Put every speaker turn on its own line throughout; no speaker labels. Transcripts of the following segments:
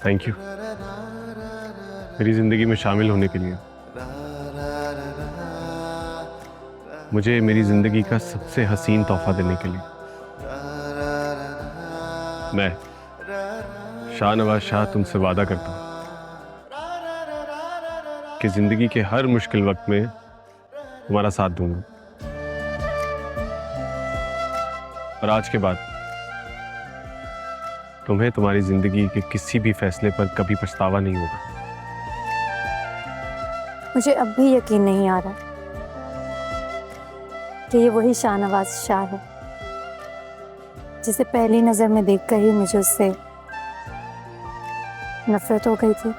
Thank you मेरी जिंदगी में शामिल होने के लिए। मुझे मेरी जिंदगी का सबसे हसीन तोहफा देने के लिए। मैं शाहनवाज शाह तुमसे वादा करता हूं कि जिंदगी के हर मुश्किल वक्त में तुम्हारा साथ दूंगा। और आज के बाद तुम्हें तुम्हारी जिंदगी के किसी भी फैसले पर कभी पछतावा नहीं होगा।
मुझे अब भी यकीन नहीं आ रहा कि ये वही शाहनवाज शाह है जिसे पहली नजर में देखकर ही मुझे उससे नफरत हो गई थी।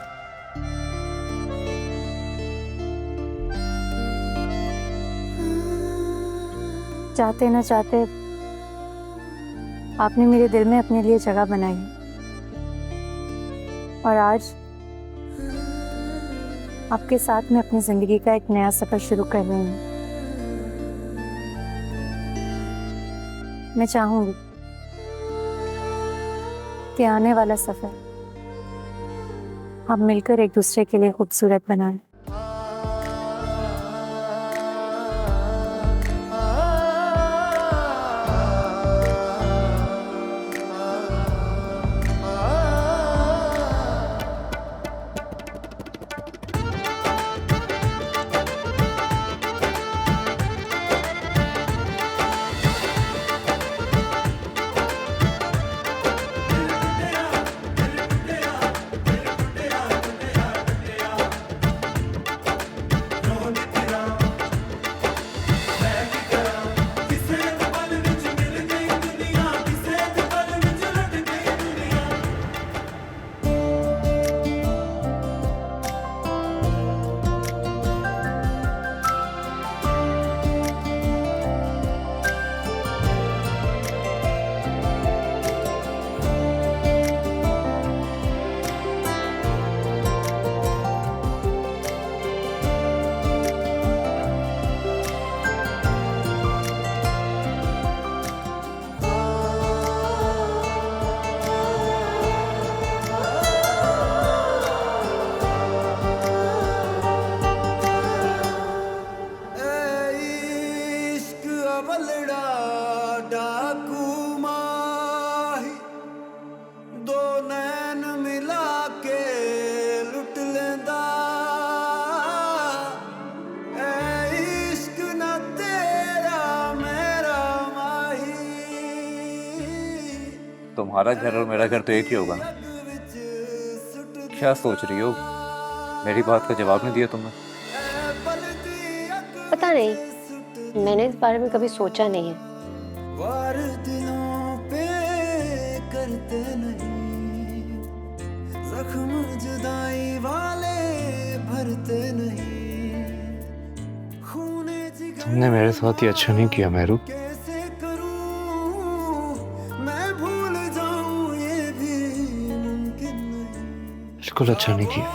चाहते ना चाहते आपने मेरे दिल में अपने लिए जगह बनाई और आज आपके साथ मैं अपनी जिंदगी का एक नया सफर शुरू कर रही हूँ। मैं चाहूंगी कि आने वाला सफर हम मिलकर एक दूसरे के लिए खूबसूरत बनाएं।
तुम्हारा घर और मेरा घर तो एक ही होगा ना। क्या सोच रही हो? मेरी बात का जवाब नहीं दिया तुमने।
पता नहीं, मैंने इस बारे में कभी सोचा नहीं है।
वार दिलों पे करते नहीं, जख्म जुदाई वाले भरते नहीं, खूने जिगर
तुमने मेरे साथ ये अच्छा नहीं किया मेहरू।
कैसे करूं मैं भूल जाऊं ये भी मुमकिन नहीं।
बिल्कुल अच्छा नहीं किया।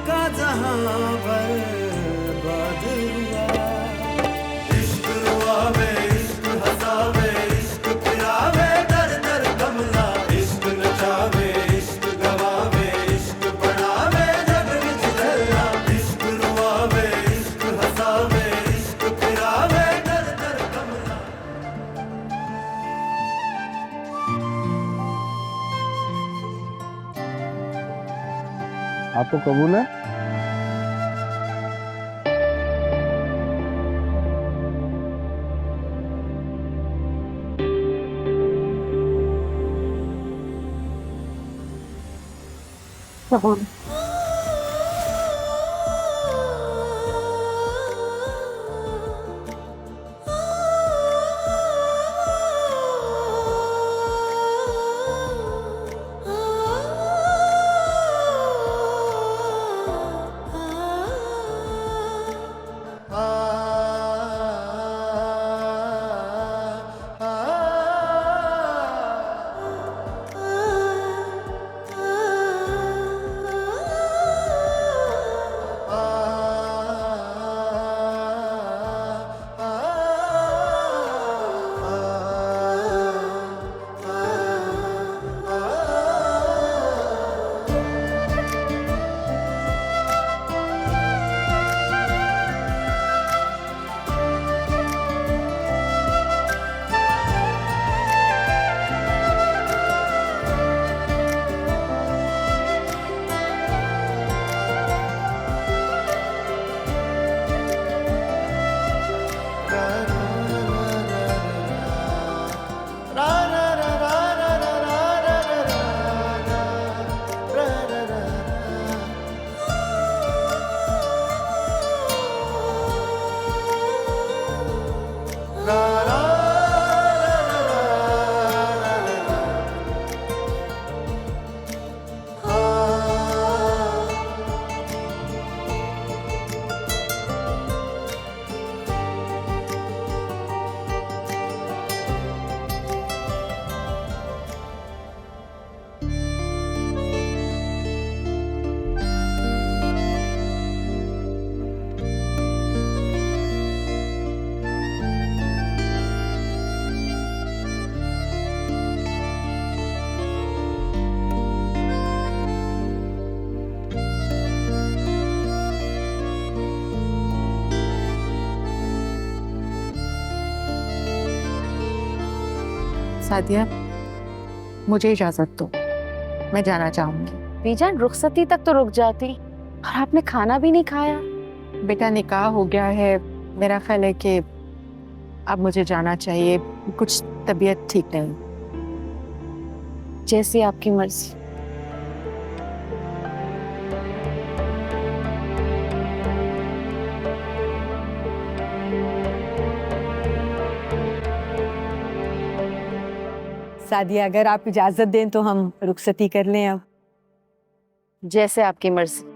का जहां बर्बाद हुआ, इश्क रुआवे, इश्क हंसावे, इश्क फिरावे, दर दर कमला, इश्क नचावे, इश्क गवावे, इश्क बढ़ावे, जग विच धरला, इश्क रुआवे, इश्क हंसावे, इश्क फिरावे, दर दर कमला।
आपको कबूल है?
कबूल।
सादिया, मुझे इजाजत दो, मैं जाना चाहूंगी।
बीजान रुखसती तक तो रुक जाती, और आपने खाना भी नहीं खाया।
बेटा निकाह हो गया है, मेरा ख्याल है कि अब मुझे जाना चाहिए, कुछ तबीयत ठीक नहीं।
जैसी आपकी मर्जी।
सादिया, अगर आप इजाजत दें तो हम रुखसती कर लें अब।
जैसे आपकी मर्जी।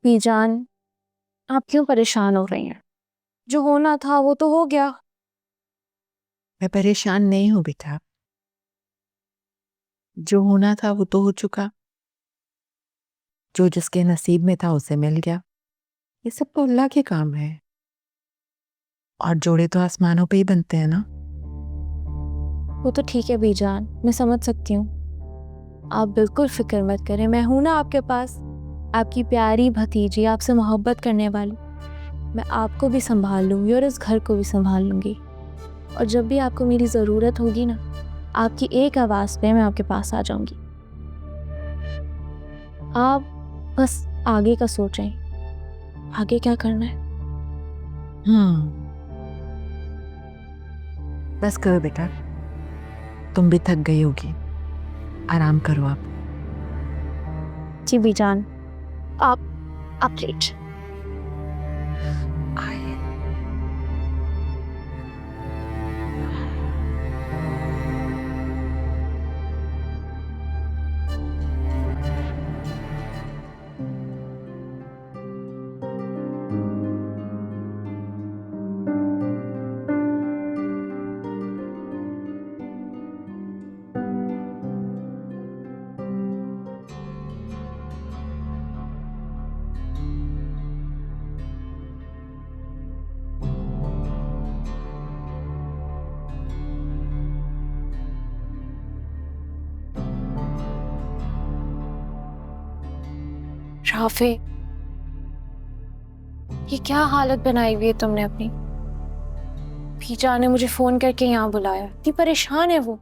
बीजान, आप क्यों परेशान हो रही हैं? जो होना था वो तो हो गया।
मैं परेशान नहीं हूं बेटा, जो होना था वो तो हो चुका, जो जिसके नसीब में था उसे मिल गया। ये सब तो अल्लाह के काम है, और जोड़े तो आसमानों पे ही बनते हैं ना।
वो तो ठीक है बीजान, मैं समझ सकती हूँ। आप बिल्कुल फिक्र मत करें, मैं हूं ना आपके पास, आपकी प्यारी भतीजी, आपसे मोहब्बत करने वाली। मैं आपको भी संभाल लूँगी और इस घर को भी संभाल लूँगी। और जब भी आपको मेरी ज़रूरत होगी ना, आपकी एक आवाज़ पे मैं आपके पास a जाऊँगी। आप बस आगे का सोचें, आगे क्या करना है।
बस करो बेटा, तुम भी थक गई होगी, आराम करो आप।
जी बीजान, आप लेट। राफे, ये क्या हालत बनाई हुई है तुमने अपनी। पीजा ने मुझे फोन करके यहाँ बुलाया, इतनी परेशान है वो।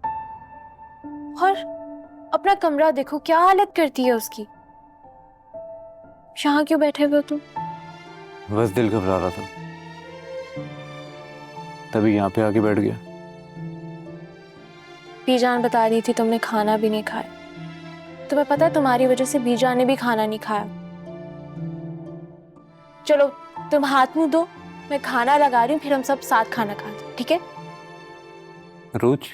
और अपना कमरा देखो, क्या हालत करती है उसकी। यहाँ क्यों बैठे हुए हो तुम?
बस दिल घबरा रहा था, तभी यहाँ पे आके बैठ गया।
बीजान बता रही थी तुमने खाना भी नहीं खाया। तुम्हें पता है तुम्हारी वजह से बीजान ने भी खाना नहीं खाया। चलो तुम हाथ मुंह दो, मैं खाना लगा रही हूँ, फिर हम सब साथ खाना खाते हैं, ठीक है?
रोज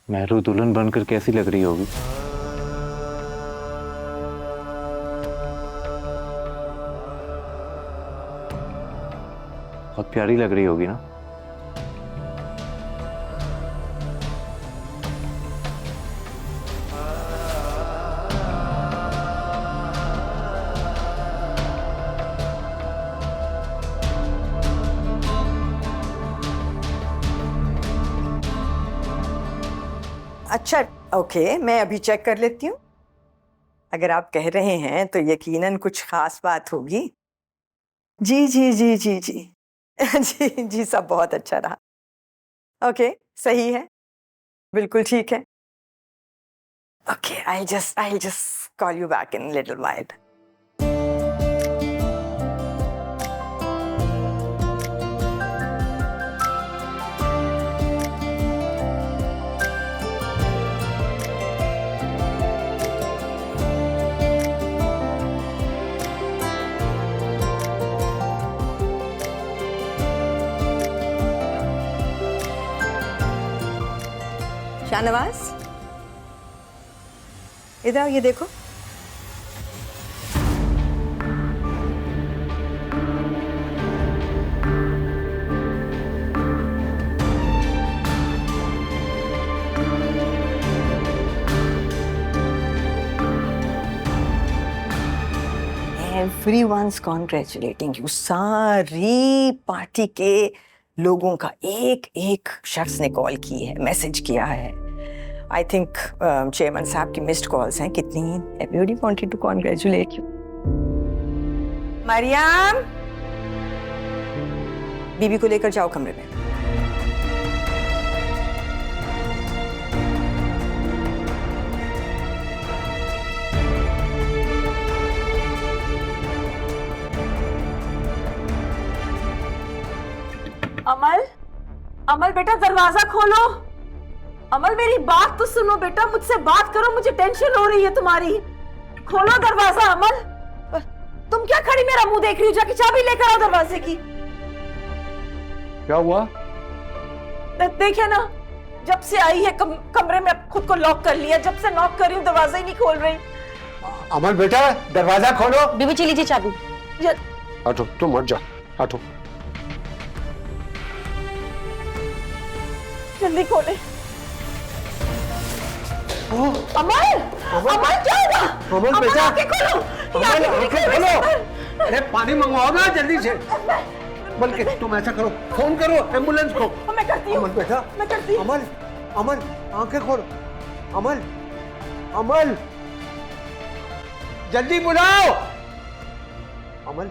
मेहरू दुल्हन बनकर कैसी लग रही होगी? बहुत प्यारी लग रही होगी ना?
अच्छा, ओके, मैं अभी चेक कर लेती हूँ। अगर आप कह रहे हैं तो यकीनन कुछ खास बात होगी। जी जी जी जी जी जी जी, सब बहुत अच्छा रहा। ओके, सही है, बिल्कुल ठीक है। Okay, I just call you back in little while. Shahnawaz, इधर आओ, ये देखो। Everyone's congratulating you. सारी पार्टी के लोगों का एक एक शख्स ने कॉल की है, मैसेज किया है। आई थिंक चेयरमैन साहब की मिस्ड कॉल्स हैं कितनी। Everybody wanted to congratulate you. Maryam, बीबी को लेकर जाओ कमरे में।
अमल, अमल बेटा दरवाजा खोलो। अमल मेरी बात तो सुनो बेटा, मुझसे बात करो, मुझे टेंशन हो रही है तुम्हारी। खोलो दरवाजा अमल। तुम क्या खड़ी मेरा मुंह देख रही हो? जाके चाबी लेकर आओ दरवाजे की।
क्या हुआ?
देखिए ना, जब से आई है कमरे में खुद को लॉक कर लिया। जब से नॉक कर रही हूँ दरवाजा ही नहीं खोल रही।
अमल बेटा दरवाजा खोलो।
बीबी चली लीजिए चाबी।
हटो, तुम हट जा, हटो।
जल्दी खोले। अमल, अमल क्या हुआ?
अमल बेटा,
आंखें खोलो।
अमल आंखें खोलो। अरे पानी मंगवाओ ना जल्दी से। बल्कि तुम ऐसा करो, फोन करो एम्बुलेंस को।
मैं करती हूँ।
अमल बेटा,
मैं करती हूँ।
अमल, अमल आंखें खोलो। अमल, अमल जल्दी बुलाओ। अमल,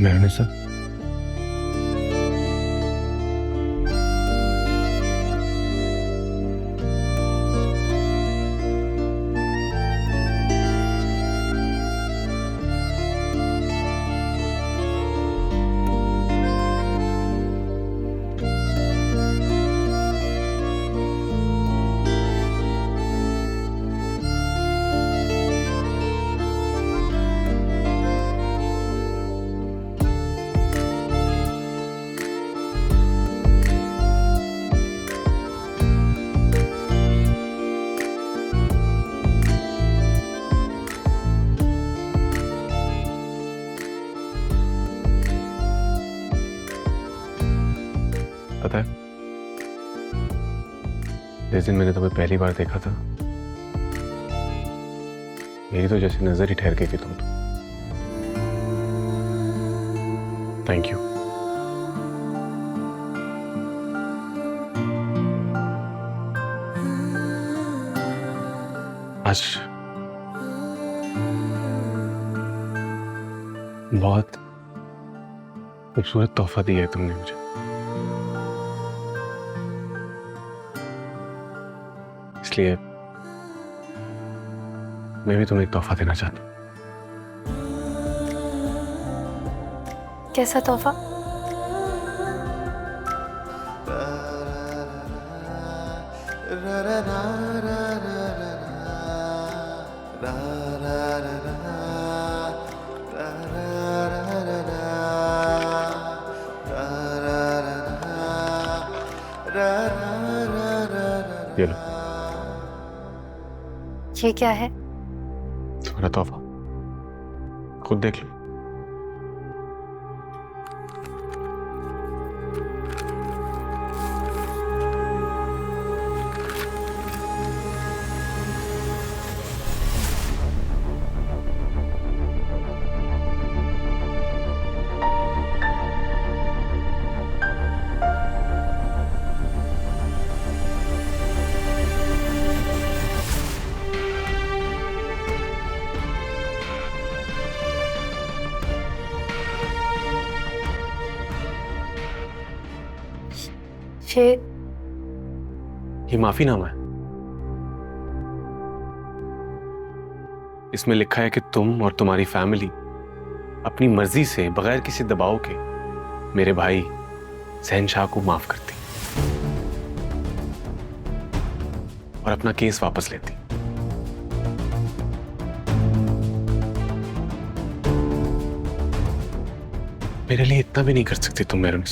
मैंने सर पता है, जिस दिन मैंने तुम्हें पहली बार देखा था, मेरी तो जैसे नजर ही ठहर गई थी तुम तो। Thank you. आज बहुत खूबसूरत तोहफा दिया है तुमने मुझे। इसलिए मैं भी तुम्हें एक तोहफा देना चाहता हूँ।
कैसा तोहफा?
ये लो,
ये क्या है?
तुम्हारा तोहफा, खुद देख लो। ये माफीनामा है। इसमें लिखा है कि तुम और तुम्हारी फैमिली अपनी मर्जी से बगैर किसी दबाव के मेरे भाई शहनशाह को माफ करती और अपना केस वापस लेती। मेरे लिए इतना भी नहीं कर सकती तुम मेहरुन?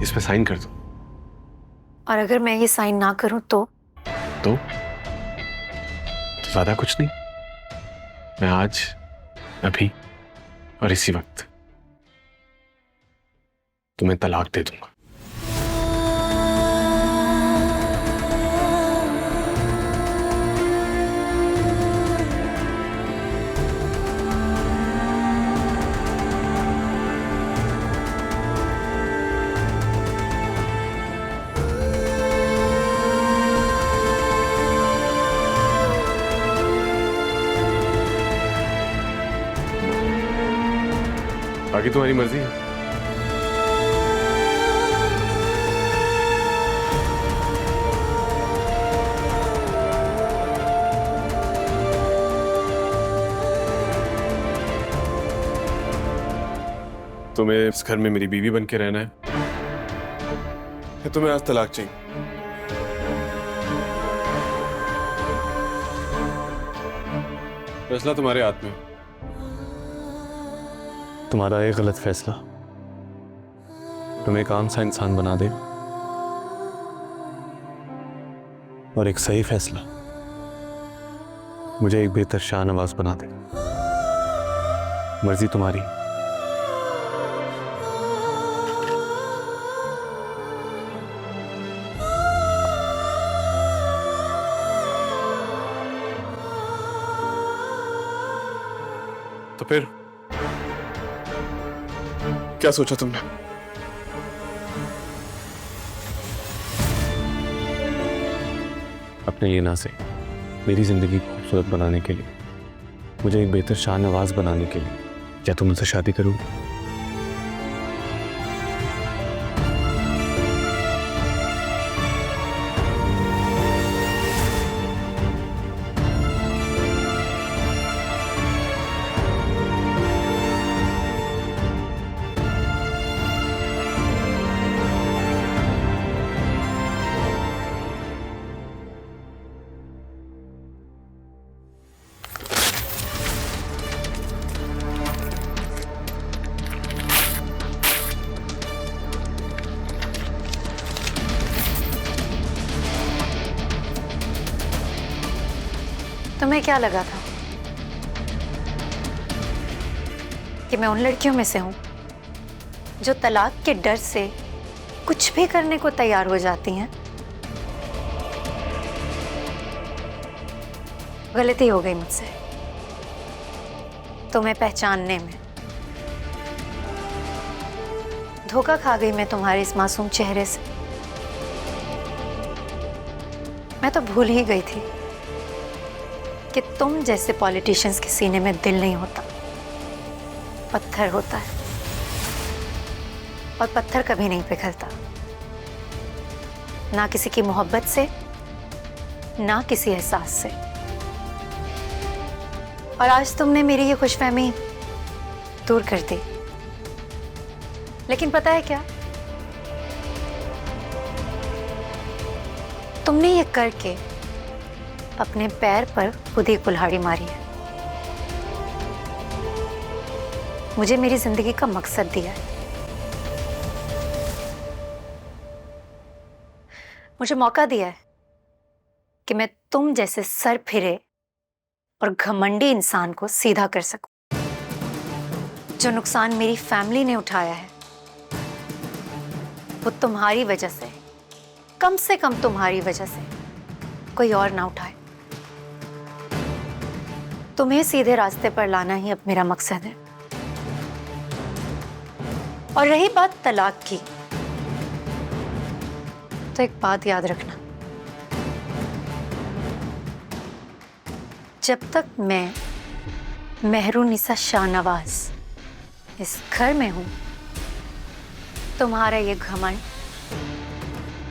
इस पे साइन कर दो।
और अगर मैं ये साइन ना करूं तो
ज्यादा कुछ नहीं। मैं आज, अभी और इसी वक्त तुम्हें तलाक दे दूंगा। बाकी तुम्हारी मर्जी है। तुम्हें इस घर में मेरी बीवी बन के रहना है या तुम्हें आज तलाक चाहिए? फैसला तुम्हारे हाथ में है। तुम्हारा एक गलत फैसला तुम्हें एक आम सा इंसान बना दे और एक सही फैसला मुझे एक बेहतर शाहनवाज बना दे। मर्जी तुम्हारी। तो फिर क्या सोचा तुमने? अपने ये ना से मेरी जिंदगी को खूबसूरत बनाने के लिए, मुझे एक बेहतर शाहनवाज बनाने के लिए क्या तुम मुझसे शादी करोगे?
तुम्हें क्या लगा था कि मैं उन लड़कियों में से हूं जो तलाक के डर से कुछ भी करने को तैयार हो जाती हैं? गलती हो गई मुझसे तुम्हें पहचानने में। धोखा खा गई मैं तुम्हारे इस मासूम चेहरे से। मैं तो भूल ही गई थी कि तुम जैसे पॉलिटिशियंस के सीने में दिल नहीं होता, पत्थर होता है, और पत्थर कभी नहीं पिघलता, ना किसी की मोहब्बत से, ना किसी एहसास से। और आज तुमने मेरी ये खुशफहमी दूर कर दी। लेकिन पता है क्या, तुमने ये करके अपने पैर पर खुद ही कुल्हाड़ी मारी है। मुझे मेरी जिंदगी का मकसद दिया है, मुझे मौका दिया है कि मैं तुम जैसे सर फिरे और घमंडी इंसान को सीधा कर सकूं। जो नुकसान मेरी फैमिली ने उठाया है वो तुम्हारी वजह से, कम से कम तुम्हारी वजह से कोई और ना उठाए। तुम्हें सीधे रास्ते पर लाना ही अब मेरा मकसद है। और रही बात तलाक की, तो एक बात याद रखना, जब तक मैं मेहरुनिसा शाहनवाज इस घर में हूं, तुम्हारा ये घमंड,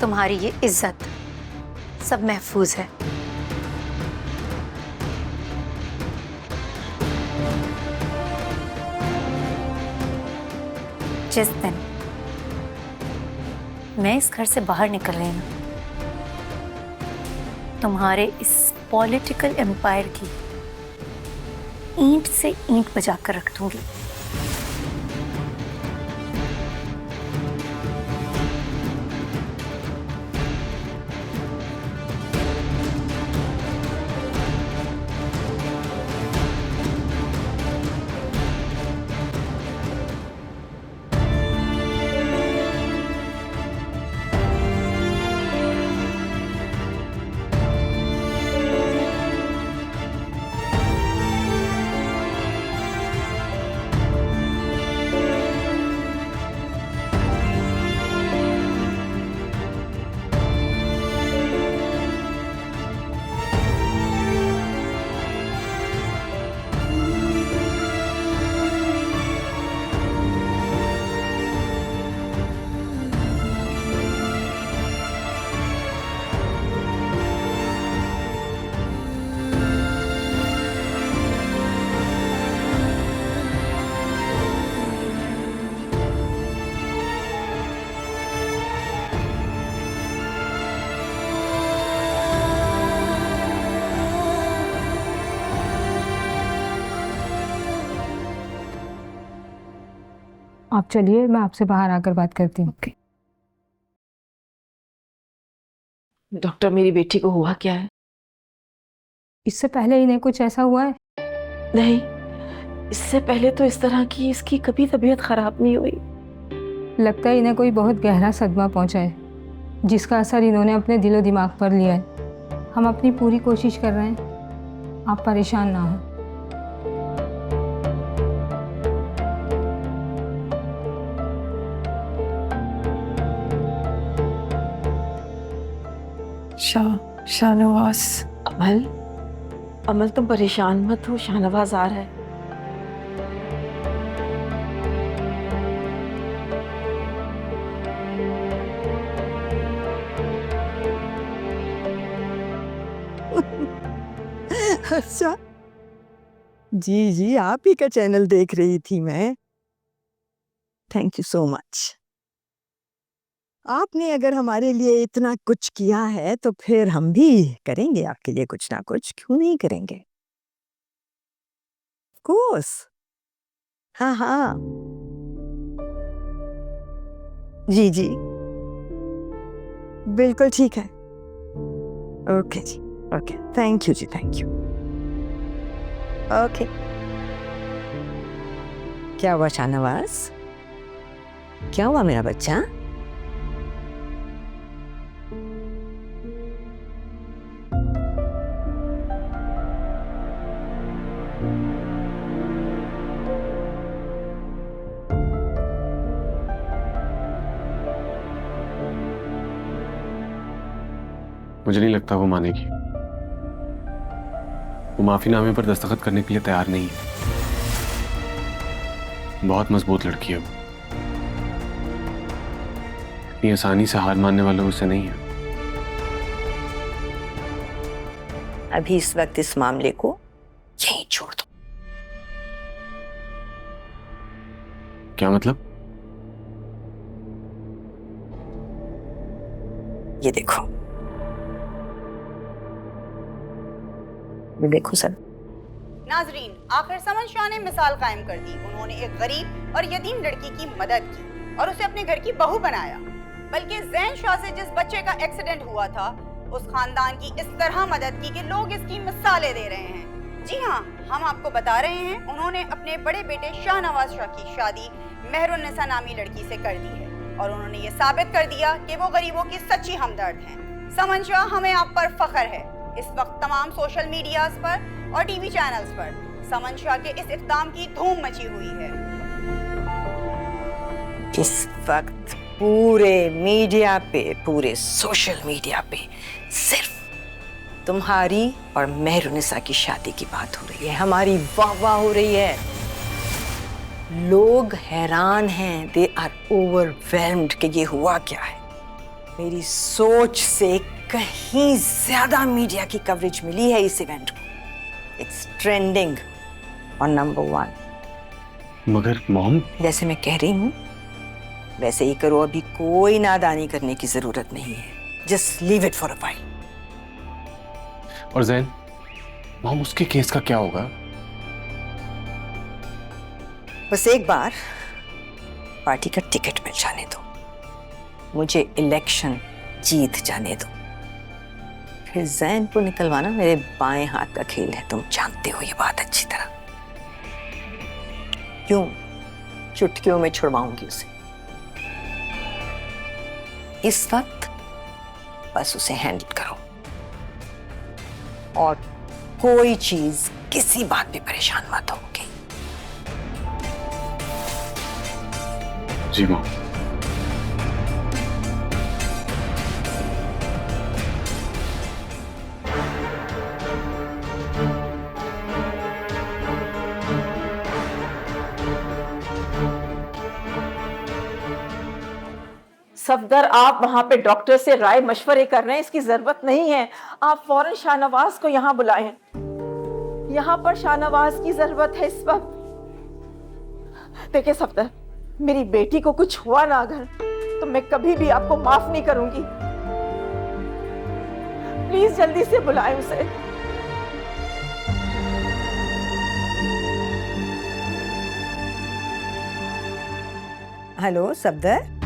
तुम्हारी ये इज्जत सब महफूज है। जिस दिन मैं इस घर से बाहर निकल रही हूं, तुम्हारे इस पॉलिटिकल एम्पायर की ईंट से ईंट बजाकर रख दूंगी।
आप चलिए, मैं आपसे बाहर आकर बात करती हूँ।
डॉक्टर, मेरी बेटी को हुआ क्या है?
इससे पहले इन्हें कुछ ऐसा हुआ है?
नहीं, इससे पहले तो इस तरह की इसकी कभी तबीयत खराब नहीं हुई।
लगता है इन्हें कोई बहुत गहरा सदमा पहुंचा है, जिसका असर इन्होंने अपने दिलो दिमाग पर लिया है। हम अपनी पूरी कोशिश कर रहे हैं, आप परेशान ना हो।
शाहनवाज।
अमल तुम परेशान मत हो, शाहनवाज आ रहा है।
अच्छा, जी जी, आप ही का चैनल देख रही थी मैं। Thank you so much. आपने अगर हमारे लिए इतना कुछ किया है तो फिर हम भी करेंगे आपके लिए कुछ ना कुछ, क्यों नहीं करेंगे? कोर्स। हाँ हाँ, जी जी, बिल्कुल ठीक है। ओके जी, ओके, थैंक यू जी, थैंक यू। ओके। क्या हुआ शाहनवाज? क्या हुआ मेरा बच्चा?
मुझे नहीं लगता वो मानेगी। वो माफीनामे पर दस्तखत करने के लिए तैयार नहीं है। बहुत मजबूत लड़की है वो, इतनी आसानी से हार मानने वालों से नहीं है।
अभी इस वक्त इस मामले को यहीं छोड़ दो।
क्या मतलब?
ये देखो, ये देखो सर।
नाजरीन, आखिर समन शाह ने मिसाल कायम कर दी। उन्होंने एक गरीब और यतीम लड़की की मदद की और उसे अपने घर की बहू बनाया। बल्कि ज़ैन शाह से जिस बच्चे का एक्सीडेंट हुआ था, उस खानदान की इस तरह मदद की कि लोग इसकी मिसालें दे रहे हैं। जी हाँ, हम आपको बता रहे हैं, उन्होंने अपने बड़े बेटे शाहनवाज शाह की शादी मेहरुन्निसा नामी लड़की से कर दी है और उन्होंने ये साबित कर दिया कि वो गरीबों की सच्ची हमदर्द हैं। समन शाह, हमें आप पर फख्र है। इस वक्त तमाम सोशल मीडियाज पर और टीवी चैनल्स पर समन शाह के इस इक़दाम की धूम मची हुई है।
इस वक्त पूरे मीडिया पे, पूरे सोशल मीडिया पे सिर्फ तुम्हारी और मेहरुन्निसा की शादी की बात हो रही है, हमारी वाह वाह हो रही है। लोग हैरान हैं, दे आर ओवरवेल्म्ड कि ये हुआ क्या है। मेरी सोच से कहीं ज्यादा मीडिया की कवरेज मिली है इस इवेंट को। It's trending on number 1।
मगर मॉम,
जैसे मैं कह रही हूँ वैसे ही करो, अभी कोई नादानी करने की जरूरत नहीं है। Just leave it for a while.
और जैन मॉम, उसके केस का क्या होगा?
बस एक बार पार्टी का टिकट मिल जाने दो, मुझे इलेक्शन जीत जाने दो, फिर जैन को निकलवाना मेरे बाएं हाथ का खेल है। तुम जानते हो ये बात अच्छी तरह। क्यों? चुटकियों में छुड़वाऊंगी उसे। इस वक्त बस उसे हैंडल करो और कोई चीज किसी बात पे परेशान मत हो। ओके?
जी मॉम।
सफदर, आप वहां पे डॉक्टर से राय मशवरे कर रहे हैं, इसकी जरूरत नहीं है। आप फौरन शाहनवाज को यहाँ बुलाएं। यहाँ पर शाहनवाज की जरूरत है इस वक्त। देखिए सफदर, मेरी बेटी को कुछ हुआ ना अगर, तो मैं कभी भी आपको माफ नहीं करूंगी। प्लीज जल्दी से बुलाएं उसे।
हेलो सफदर।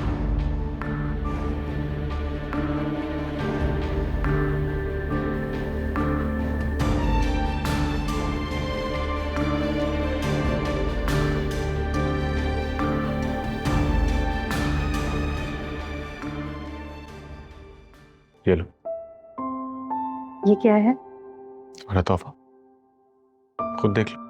ये लो।
ये क्या है?
तुम्हारा तोहफा, खुद देख लो।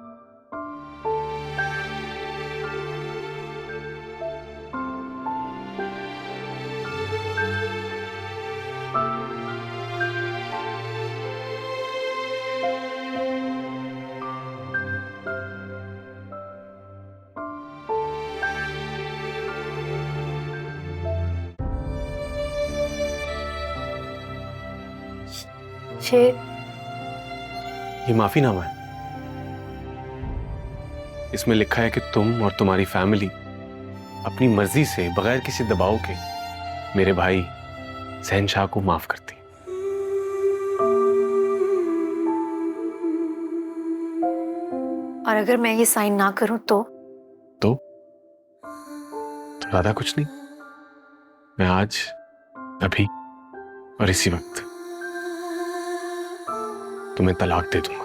ये माफीनामा है। इसमें लिखा है कि तुम और तुम्हारी फैमिली अपनी मर्जी से बगैर किसी दबाव के मेरे भाई शहनशाह को माफ करती।
और अगर मैं ये साइन ना करूं तो
ज्यादा कुछ नहीं, मैं आज अभी और इसी वक्त तुम्हें तलाक दे दूंगा।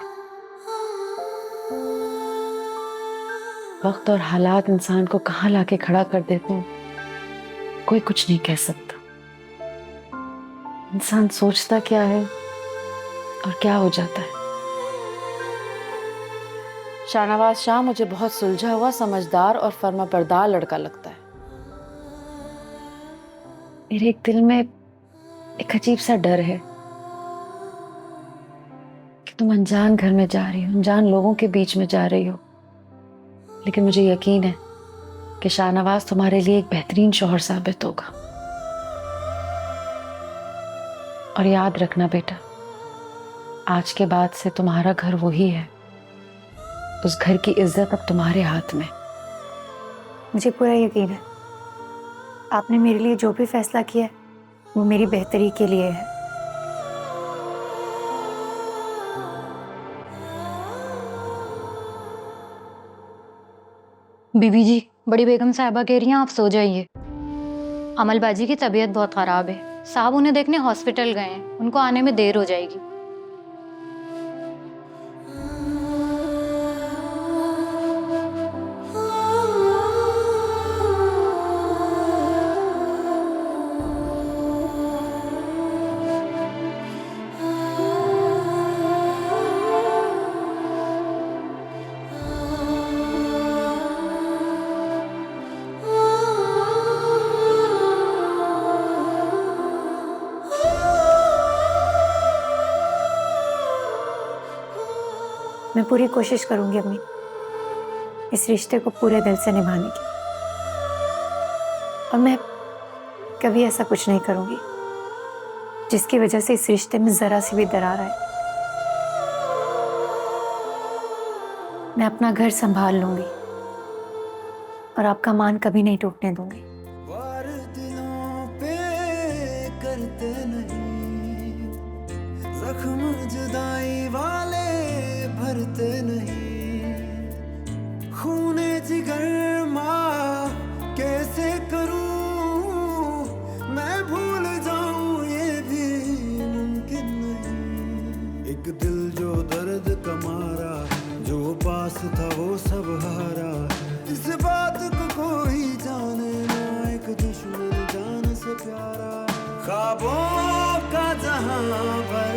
वक्त और हालात इंसान को कहाँ लाके खड़ा कर देते हैं, कोई कुछ नहीं कह सकता। इंसान सोचता क्या है और क्या हो जाता है। शाहनवाज शाह मुझे बहुत सुलझा हुआ, समझदार और फर्माबरदार लड़का लगता है। मेरे एक दिल में एक अजीब सा डर है कि तुम अनजान घर में जा रही हो, अनजान लोगों के बीच में जा रही हो, लेकिन मुझे यकीन है कि शाहनवाज तुम्हारे लिए एक बेहतरीन शौहर साबित होगा। और याद रखना बेटा, आज के बाद से तुम्हारा घर वही है, उस घर की इज्जत अब तुम्हारे हाथ में।
मुझे पूरा यकीन है आपने मेरे लिए जो भी फैसला किया है वो मेरी बेहतरी के लिए है।
बीबी जी, बड़ी बेगम साहिबा कह रही हैं आप सो जाइए। अमल बाजी की तबीयत बहुत ख़राब है, साहब उन्हें देखने हॉस्पिटल गए हैं, उनको आने में देर हो जाएगी।
मैं पूरी कोशिश करूंगी अम्मी, इस रिश्ते को पूरे दिल से निभाने की, और मैं कभी ऐसा कुछ नहीं करूंगी जिसकी वजह से इस रिश्ते में जरा सी भी दरार आए। मैं अपना घर संभाल लूंगी और आपका मान कभी नहीं टूटने दूंगी।
वार दिलों पे करते नहीं, जख्म जुदाई वाले भरते नहीं, खूने जिगर माँ कैसे करूं, मैं भूल जाऊं ये भी मुमकिन नहीं। एक दिल जो दर्द का मारा, जो पास था वो सब हारा, इस बात को कोई जाने ना, एक दुश्मन जान से प्यारा। ख्वाबों का जहां पर